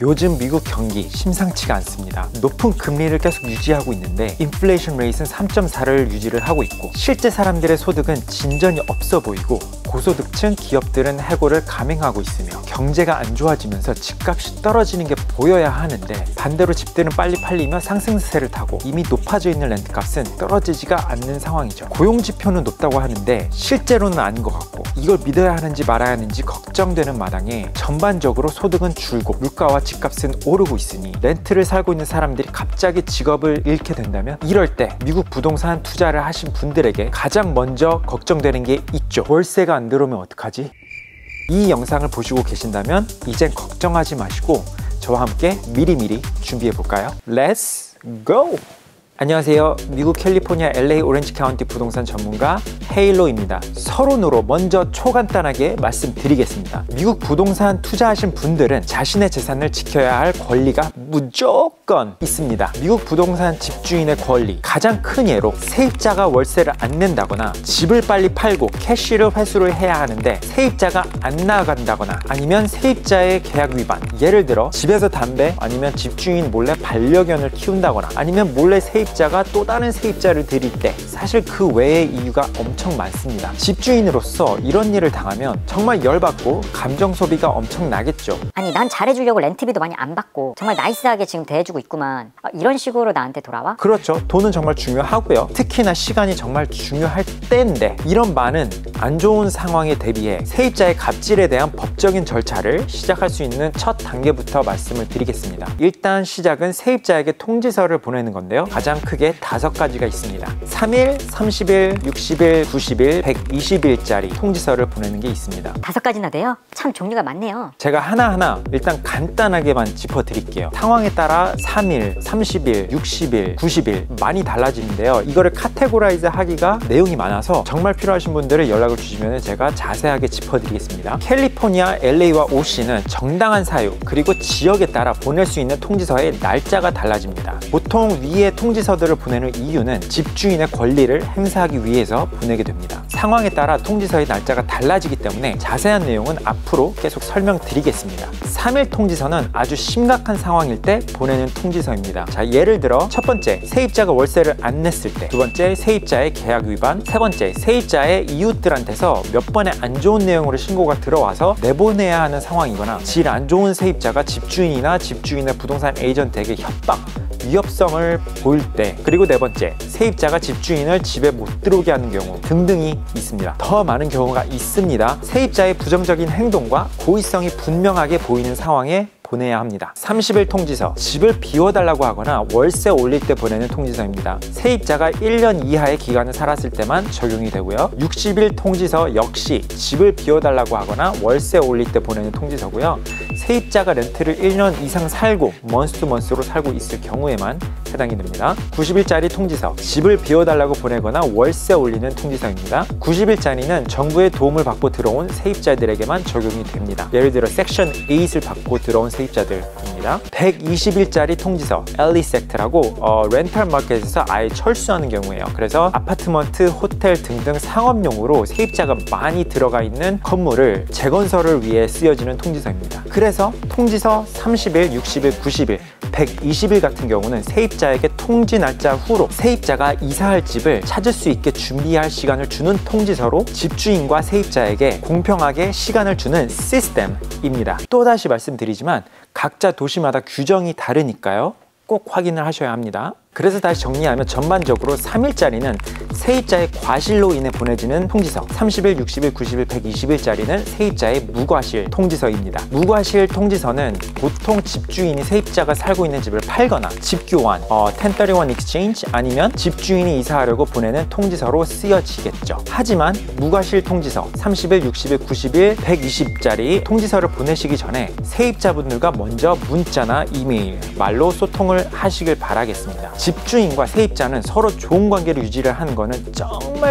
요즘 미국 경기 심상치가 않습니다. 높은 금리를 계속 유지하고 있는데 인플레이션 레이트는 3.4를 유지를 하고 있고 실제 사람들의 소득은 진전이 없어 보이고 고소득층 기업들은 해고를 감행하고 있으며 경제가 안 좋아지면서 집값이 떨어지는 게 보여야 하는데 반대로 집들은 빨리 팔리며 상승세를 타고 이미 높아져 있는 렌트값은 떨어지지가 않는 상황이죠. 고용지표는 높다고 하는데 실제로는 아닌 것 같고 이걸 믿어야 하는지 말아야 하는지 걱정되는 마당에 전반적으로 소득은 줄고 물가와 집값은 오르고 있으니 렌트를 살고 있는 사람들이 갑자기 직업을 잃게 된다면 이럴 때 미국 부동산 투자를 하신 분들에게 가장 먼저 걱정되는 게 있죠. 월세가 안 들어오면 어떡하지? 이 영상을 보시고 계신다면 이젠 걱정하지 마시고 저와 함께 미리미리 준비해 볼까요? Let's go! 안녕하세요. 미국 캘리포니아 LA 오렌지 카운티 부동산 전문가 헤일로입니다. 서론으로 먼저 초간단하게 말씀드리겠습니다. 미국 부동산 투자하신 분들은 자신의 재산을 지켜야 할 권리가 무조건 있습니다. 미국 부동산 집주인의 권리 가장 큰 예로 세입자가 월세를 안 낸다거나 집을 빨리 팔고 캐시를 회수를 해야 하는데 세입자가 안 나간다거나 아니면 세입자의 계약 위반, 예를 들어 집에서 담배 아니면 집주인 몰래 반려견을 키운다거나 아니면 몰래 세입자가 또 다른 세입자를 들일 때 사실 그 외의 이유가 엄청 많습니다. 집주인으로서 이런 일을 당하면 정말 열받고 감정 소비가 엄청 나겠죠. 아니 난 잘해주려고 렌트비도 많이 안 받고 정말 나이스하게 지금 대해주고 있구만, 이런 식으로 나한테 돌아와? 그렇죠. 돈은 정말 중요하고요. 특히나 시간이 정말 중요할 때인데 이런 많은 안 좋은 상황에 대비해 세입자의 갑질에 대한 법적인 절차를 시작할 수 있는 첫 단계부터 말씀을 드리겠습니다. 일단 시작은 세입자에게 통지서를 보내는 건데요. 가장 크게 5가지가 있습니다. 3일, 30일, 60일, 90일, 120일짜리 통지서를 보내는 게 있습니다. 5가지나 돼요? 참 종류가 많네요. 제가 하나하나 일단 간단하게만 짚어드릴게요. 상황에 따라 3일, 30일, 60일, 90일 많이 달라지는데요. 이거를 카테고라이즈 하기가 내용이 많아서 정말 필요하신 분들은 연락을 주시면 제가 자세하게 짚어드리겠습니다. 캘리포니아, LA와 OC는 정당한 사유 그리고 지역에 따라 보낼 수 있는 통지서의 날짜가 달라집니다. 보통 위에 통지서들을 보내는 이유는 집주인의 권리를 행사하기 위해서 보내게 됩니다. 상황에 따라 통지서의 날짜가 달라지기 때문에 자세한 내용은 앞으로 계속 설명드리겠습니다. 3일 통지서는 아주 심각한 상황일 때 보내는 통지서입니다. 자, 예를 들어 첫 번째, 세입자가 월세를 안 냈을 때, 두 번째, 세입자의 계약 위반, 세 번째, 세입자의 이웃들한테서 몇 번의 안 좋은 내용으로 신고가 들어와서 내보내야 하는 상황이거나 질 안 좋은 세입자가 집주인이나 집주인의 부동산 에이전트에게 협박, 위협성을 보일 때, 그리고 네 번째, 세입자가 집주인을 집에 못 들어오게 하는 경우 등등이 있습니다. 더 많은 경우가 있습니다. 세입자의 부정적인 행동과 고의성이 분명하게 보이는 상황에 보내야 합니다. 30일 통지서, 집을 비워달라고 하거나 월세 올릴 때 보내는 통지서입니다. 세입자가 1년 이하의 기간을 살았을 때만 적용이 되고요. 60일 통지서 역시 집을 비워달라고 하거나 월세 올릴 때 보내는 통지서고요. 세입자가 렌트를 1년 이상 살고 먼스 투 먼스로 살고 있을 경우에만 해당이 됩니다. 90일짜리 통지서, 집을 비워달라고 보내거나 월세 올리는 통지서입니다. 90일짜리는 정부의 도움을 받고 들어온 세입자들에게만 적용이 됩니다. 예를 들어 섹션 8을 받고 들어온 세입자들입니다. 120일짜리 통지서, 엘리섹트라고 렌탈 마켓에서 아예 철수하는 경우예요. 그래서 아파트먼트, 호텔 등등 상업용으로 세입자가 많이 들어가 있는 건물을 재건설을 위해 쓰여지는 통지서입니다. 그래서 통지서 30일, 60일, 90일, 120일 같은 경우는 세입자에게 통지 날짜 후로 세입자가 이사할 집을 찾을 수 있게 준비할 시간을 주는 통지서로 집주인과 세입자에게 공평하게 시간을 주는 시스템입니다. 또다시 말씀드리지만 각자 도시마다 규정이 다르니까요. 꼭 확인을 하셔야 합니다. 그래서 다시 정리하면 전반적으로 3일짜리는 세입자의 과실로 인해 보내지는 통지서, 30일, 60일, 90일, 120일짜리는 세입자의 무과실 통지서입니다. 무과실 통지서는 보통 집주인이 세입자가 살고 있는 집을 팔거나 집교환, 1031 exchange 아니면 집주인이 이사하려고 보내는 통지서로 쓰여지겠죠. 하지만 무과실 통지서, 30일, 60일, 90일, 120짜리 통지서를 보내시기 전에 세입자분들과 먼저 문자나 이메일, 말로 소통을 하시길 바라겠습니다. 집주인과 세입자는 서로 좋은 관계를 유지를 하는 거는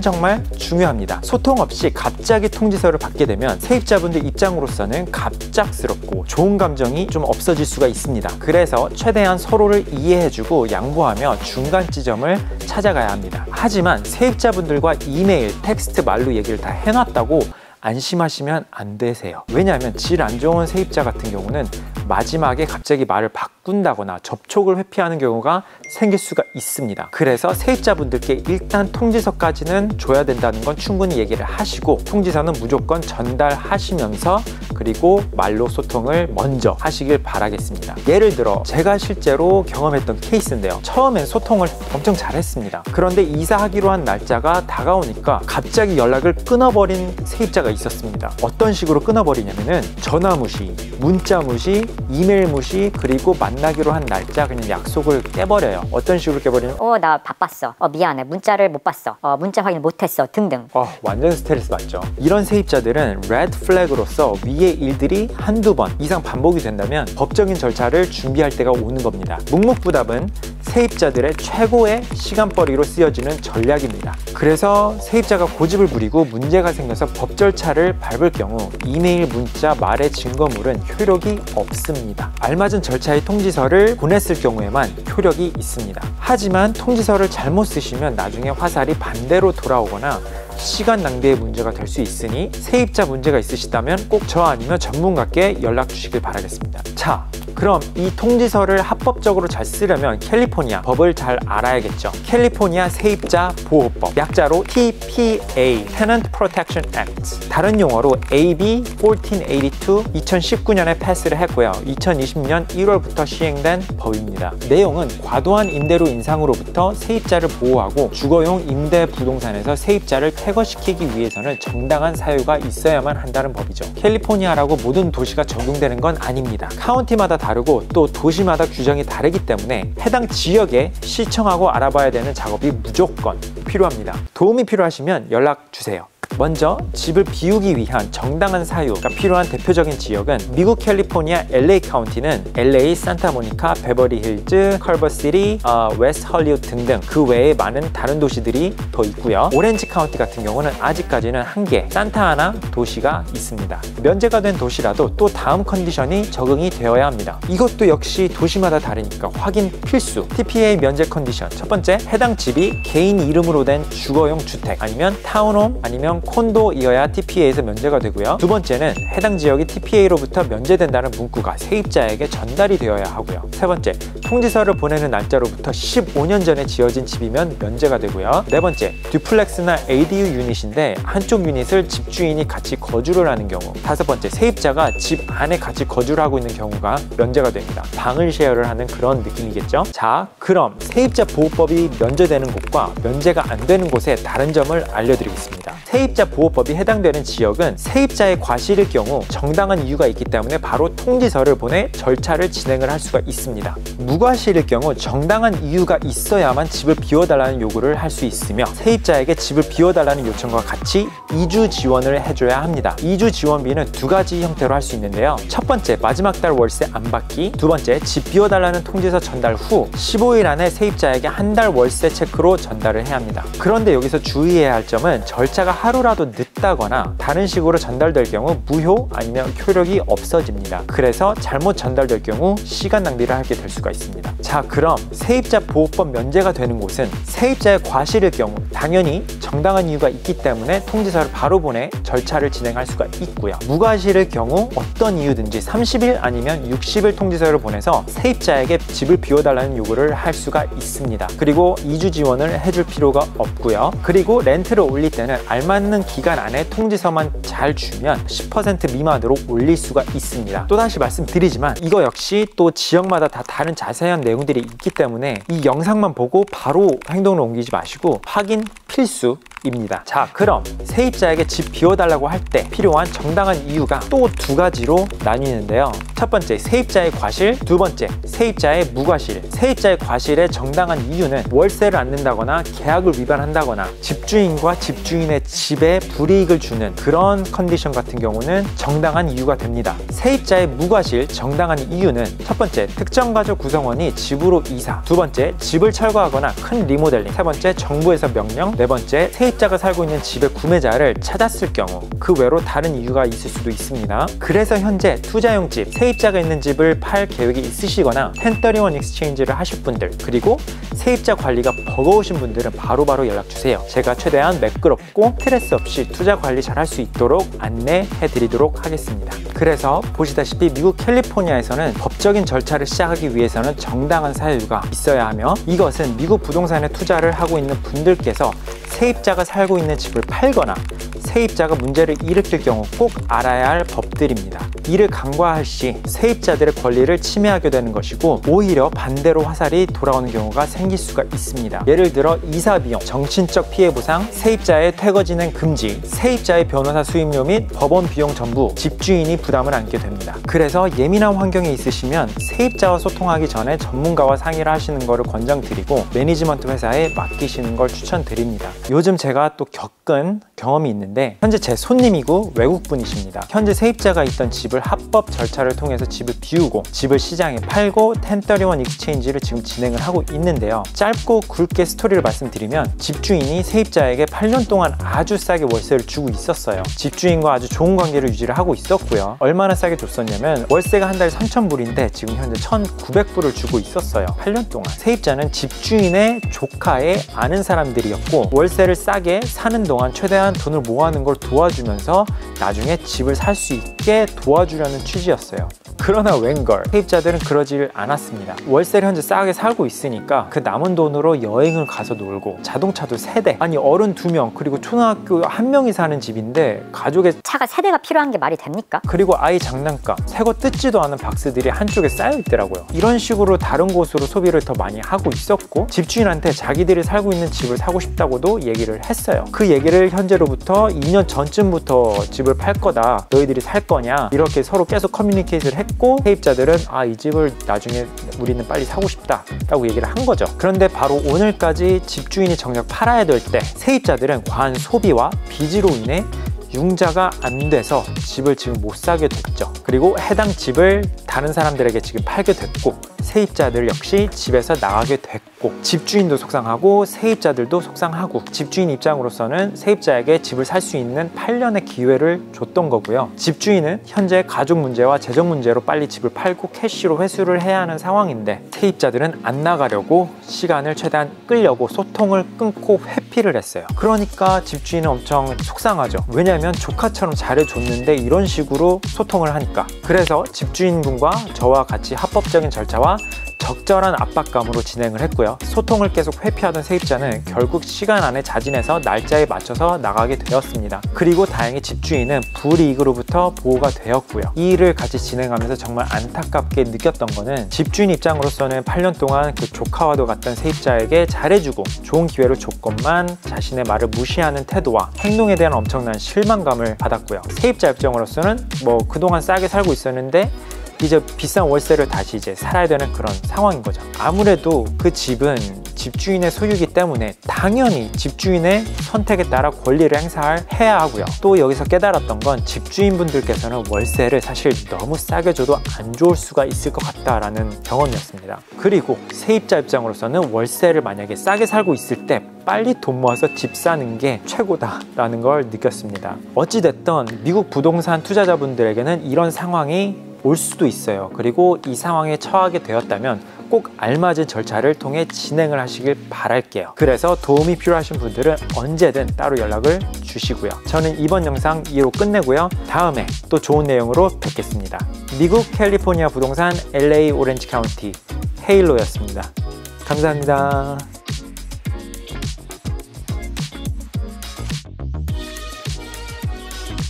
정말 중요합니다. 소통 없이 갑자기 통지서를 받게 되면 세입자분들 입장으로서는 갑작스럽고 좋은 감정이 좀 없어질 수가 있습니다. 그래서 최대한 서로를 이해해주고 양보하며 중간 지점을 찾아가야 합니다. 하지만 세입자분들과 이메일, 텍스트, 말로 얘기를 다 해놨다고 안심하시면 안 되세요. 왜냐하면 질 안 좋은 세입자 같은 경우는 마지막에 갑자기 말을 바꾼다거나 접촉을 회피하는 경우가 생길 수가 있습니다. 그래서 세입자분들께 일단 통지서까지는 줘야 된다는 건 충분히 얘기를 하시고, 통지서는 무조건 전달하시면서 그리고 말로 소통을 먼저 하시길 바라겠습니다. 예를 들어 제가 실제로 경험했던 케이스인데요. 처음엔 소통을 엄청 잘했습니다. 그런데 이사하기로 한 날짜가 다가오니까 갑자기 연락을 끊어버린 세입자가 있었습니다. 어떤 식으로 끊어버리냐면은 전화 무시, 문자 무시, 이메일 무시, 그리고 만나기로 한 날짜 그냥 약속을 깨버려요. 어떤 식으로 깨버리냐면 나 바빴어. 미안해. 문자를 못 봤어. 문자 확인 못했어. 등등. 완전 스트레스 받죠. 이런 세입자들은 레드 플래그로서 위의 일들이 한두 번 이상 반복이 된다면 법적인 절차를 준비할 때가 오는 겁니다. 묵묵부답은 세입자들의 최고의 시간벌이로 쓰여지는 전략입니다. 그래서 세입자가 고집을 부리고 문제가 생겨서 법 절차를 밟을 경우 이메일, 문자, 말의 증거물은 효력이 없습니다. 알맞은 절차의 통지서를 보냈을 경우에만 효력이 있습니다. 하지만 통지서를 잘못 쓰시면 나중에 화살이 반대로 돌아오거나 시간 낭비의 문제가 될 수 있으니 세입자 문제가 있으시다면 꼭 저 아니면 전문가께 연락 주시길 바라겠습니다. 자, 그럼 이 통지서를 합법적으로 잘 쓰려면 캘리포니아 법을 잘 알아야겠죠. 캘리포니아 세입자 보호법, 약자로 TPA (Tenant Protection Act), 다른 용어로 AB 1482, 2019년에 패스를 했고요. 2020년 1월부터 시행된 법입니다. 내용은 과도한 임대료 인상으로부터 세입자를 보호하고 주거용 임대 부동산에서 세입자를 퇴거시키기 위해서는 정당한 사유가 있어야만 한다는 법이죠. 캘리포니아라고 모든 도시가 적용되는 건 아닙니다. 카운티마다 다르고 또 도시마다 규정이 다르기 때문에 해당 지역에 시청하고 알아봐야 되는 작업이 무조건 필요합니다. 도움이 필요하시면 연락 주세요. 먼저 집을 비우기 위한 정당한 사유가 필요한 대표적인 지역은 미국 캘리포니아 LA 카운티는 LA, 산타모니카, 베버리 힐즈, 컬버시티, 웨스트 헐리우드 등등 그 외에 많은 다른 도시들이 더 있고요. 오렌지 카운티 같은 경우는 아직까지는 한 개, 산타아나 도시가 있습니다. 면제가 된 도시라도 또 다음 컨디션이 적응이 되어야 합니다. 이것도 역시 도시마다 다르니까 확인 필수. TPA 면제 컨디션, 첫 번째, 해당 집이 개인 이름으로 된 주거용 주택 아니면 타운홈 아니면 콘도이어야 TPA에서 면제가 되고요. 두 번째는 해당 지역이 TPA로부터 면제된다는 문구가 세입자에게 전달이 되어야 하고요. 세 번째, 통지서를 보내는 날짜로부터 15년 전에 지어진 집이면 면제가 되고요. 네 번째, 듀플렉스나 ADU 유닛인데 한쪽 유닛을 집주인이 같이 거주를 하는 경우. 다섯 번째, 세입자가 집 안에 같이 거주를 하고 있는 경우가 면제가 됩니다. 방을 쉐어를 하는 그런 느낌이겠죠. 자, 그럼 세입자 보호법이 면제되는 곳과 면제가 안 되는 곳의 다른 점을 알려드리겠습니다. 세입자 보호법이 해당되는 지역은 세입자의 과실일 경우 정당한 이유가 있기 때문에 바로 통지서를 보내 절차를 진행을 할 수가 있습니다. 무과실일 경우 정당한 이유가 있어야만 집을 비워달라는 요구를 할 수 있으며 세입자에게 집을 비워달라는 요청과 같이 이주 지원을 해줘야 합니다. 이주 지원비는 두 가지 형태로 할 수 있는데요. 첫 번째, 마지막 달 월세 안 받기. 두 번째, 집 비워달라는 통지서 전달 후 15일 안에 세입자에게 한 달 월세 체크로 전달을 해야 합니다. 그런데 여기서 주의해야 할 점은 절차가 하루라도 늦다거나 다른 식으로 전달될 경우 무효 아니면 효력이 없어집니다. 그래서 잘못 전달될 경우 시간 낭비를 하게 될 수가 있습니다. 자, 그럼 세입자 보호법 면제가 되는 곳은 세입자의 과실일 경우 당연히 정당한 이유가 있기 때문에 통지서를 바로 보내 절차를 진행할 수가 있고요. 무과실일 경우 어떤 이유든지 30일 아니면 60일 통지서를 보내서 세입자에게 집을 비워달라는 요구를 할 수가 있습니다. 그리고 이주 지원을 해줄 필요가 없고요. 그리고 렌트를 올릴 때는 알맞는 기간 안에 통지서만 잘 주면 10% 미만으로 올릴 수가 있습니다. 또다시 말씀드리지만 이거 역시 또 지역마다 다 다른 자세한 내용들이 있기 때문에 이 영상만 보고 바로 행동을 옮기지 마시고 확인 필수입니다. 자, 그럼 세입자에게 집 비워달라고 할 때 필요한 정당한 이유가 또 두 가지로 나뉘는데요. 첫 번째, 세입자의 과실. 두 번째, 세입자의 무과실. 세입자의 과실의 정당한 이유는 월세를 안 낸다거나 계약을 위반한다거나 집주인과 집주인의 집에 불이익을 주는 그런 컨디션 같은 경우는 정당한 이유가 됩니다. 세입자의 무과실 정당한 이유는 첫 번째, 특정 가족 구성원이 집으로 이사. 두 번째, 집을 철거하거나 큰 리모델링. 세 번째, 정부에서 명령. 네 번째, 세입자 세입자가 살고 있는 집의 구매자를 찾았을 경우 그 외로 다른 이유가 있을 수도 있습니다. 그래서 현재 투자용 집, 세입자가 있는 집을 팔 계획이 있으시거나 1031 익스체인지를 하실 분들, 그리고 세입자 관리가 버거우신 분들은 바로바로 연락주세요. 제가 최대한 매끄럽고 스트레스 없이 투자 관리 잘 할 수 있도록 안내해 드리도록 하겠습니다. 그래서 보시다시피 미국 캘리포니아에서는 법적인 절차를 시작하기 위해서는 정당한 사유가 있어야 하며, 이것은 미국 부동산에 투자를 하고 있는 분들께서 세입자가 살고 있는 집을 팔거나 세입자가 문제를 일으킬 경우 꼭 알아야 할 법들입니다. 이를 간과할 시 세입자들의 권리를 침해하게 되는 것이고, 오히려 반대로 화살이 돌아오는 경우가 생길 수가 있습니다. 예를 들어 이사 비용, 정신적 피해 보상, 세입자의 퇴거 진행 금지, 세입자의 변호사 수임료 및 법원 비용 전부 집주인이 부담을 안게 됩니다. 그래서 예민한 환경에 있으시면 세입자와 소통하기 전에 전문가와 상의를 하시는 것을 권장드리고, 매니지먼트 회사에 맡기시는 걸 추천드립니다. 요즘 제가 또 겪은 경험이 있는데, 현재 제 손님이고 외국분이십니다. 현재 세입자가 있던 집을 합법 절차를 통해서 집을 비우고 집을 시장에 팔고 1031 익스체인지를 지금 진행을 하고 있는데요. 짧고 굵게 스토리를 말씀드리면, 집주인이 세입자에게 8년 동안 아주 싸게 월세를 주고 있었어요. 집주인과 아주 좋은 관계를 유지를 하고 있었고요. 얼마나 싸게 줬었냐면 월세가 한 달에 3,000불인데 지금 현재 1,900불을 주고 있었어요. 8년 동안. 세입자는 집주인의 조카의 아는 사람들이었고, 월세를 싸게 사는 동안 최대한 돈을 모아는 걸 도와주면서 나중에 집을 살 수 있게 도와주려는 취지였어요. 그러나 웬걸, 세입자들은 그러질 않았습니다. 월세를 현재 싸게 살고 있으니까 그 남은 돈으로 여행을 가서 놀고, 자동차도 3대, 아니 어른 2명 그리고 초등학교 1명이 사는 집인데 가족의 차가 3대가 필요한 게 말이 됩니까? 그리고 아이 장난감, 새거 뜯지도 않은 박스들이 한쪽에 쌓여 있더라고요. 이런 식으로 다른 곳으로 소비를 더 많이 하고 있었고, 집주인한테 자기들이 살고 있는 집을 사고 싶다고도 얘기를 했어요. 그 얘기를 현재로부터 2년 전쯤부터 집을 팔 거다, 너희들이 살 거냐, 이렇게 서로 계속 커뮤니케이트를 했고, 세입자들은 이 집을 나중에 우리는 빨리 사고 싶다 라고 얘기를 한 거죠. 그런데 바로 오늘까지 집주인이 정작 팔아야 될 때 세입자들은 과한 소비와 빚으로 인해 융자가 안 돼서 집을 지금 못 사게 됐죠. 그리고 해당 집을 다른 사람들에게 지금 팔게 됐고, 세입자들 역시 집에서 나가게 됐고, 집주인도 속상하고 세입자들도 속상하고, 집주인 입장으로서는 세입자에게 집을 살 수 있는 8년의 기회를 줬던 거고요. 집주인은 현재 가족 문제와 재정 문제로 빨리 집을 팔고 캐시로 회수를 해야 하는 상황인데, 세입자들은 안 나가려고 시간을 최대한 끌려고 소통을 끊고 회피를 했어요. 그러니까 집주인은 엄청 속상하죠. 왜냐하면 조카처럼 잘해줬는데 이런 식으로 소통을 하니까. 그래서 집주인분과 저와 같이 합법적인 절차와 적절한 압박감으로 진행을 했고요. 소통을 계속 회피하던 세입자는 결국 시간 안에 자진해서 날짜에 맞춰서 나가게 되었습니다. 그리고 다행히 집주인은 불이익으로부터 보호가 되었고요. 이 일을 같이 진행하면서 정말 안타깝게 느꼈던 거는, 집주인 입장으로서는 8년 동안 그 조카와도 같던 세입자에게 잘해주고 좋은 기회를 줬건만 자신의 말을 무시하는 태도와 행동에 대한 엄청난 실망감을 받았고요. 세입자 입장으로서는 그동안 싸게 살고 있었는데 이제 비싼 월세를 다시 이제 살아야 되는 그런 상황인 거죠. 아무래도 그 집은 집주인의 소유이기 때문에 당연히 집주인의 선택에 따라 권리를 해야 하고요. 또 여기서 깨달았던 건, 집주인분들께서는 월세를 사실 너무 싸게 줘도 안 좋을 수가 있을 것 같다라는 경험이었습니다. 그리고 세입자 입장으로서는 월세를 만약에 싸게 살고 있을 때 빨리 돈 모아서 집 사는 게 최고다라는 걸 느꼈습니다. 어찌됐든 미국 부동산 투자자분들에게는 이런 상황이 올 수도 있어요. 그리고 이 상황에 처하게 되었다면 꼭 알맞은 절차를 통해 진행을 하시길 바랄게요. 그래서 도움이 필요하신 분들은 언제든 따로 연락을 주시고요. 저는 이번 영상 이로 끝내고요. 다음에 또 좋은 내용으로 뵙겠습니다. 미국 캘리포니아 부동산 LA 오렌지 카운티 헤일로였습니다. 감사합니다.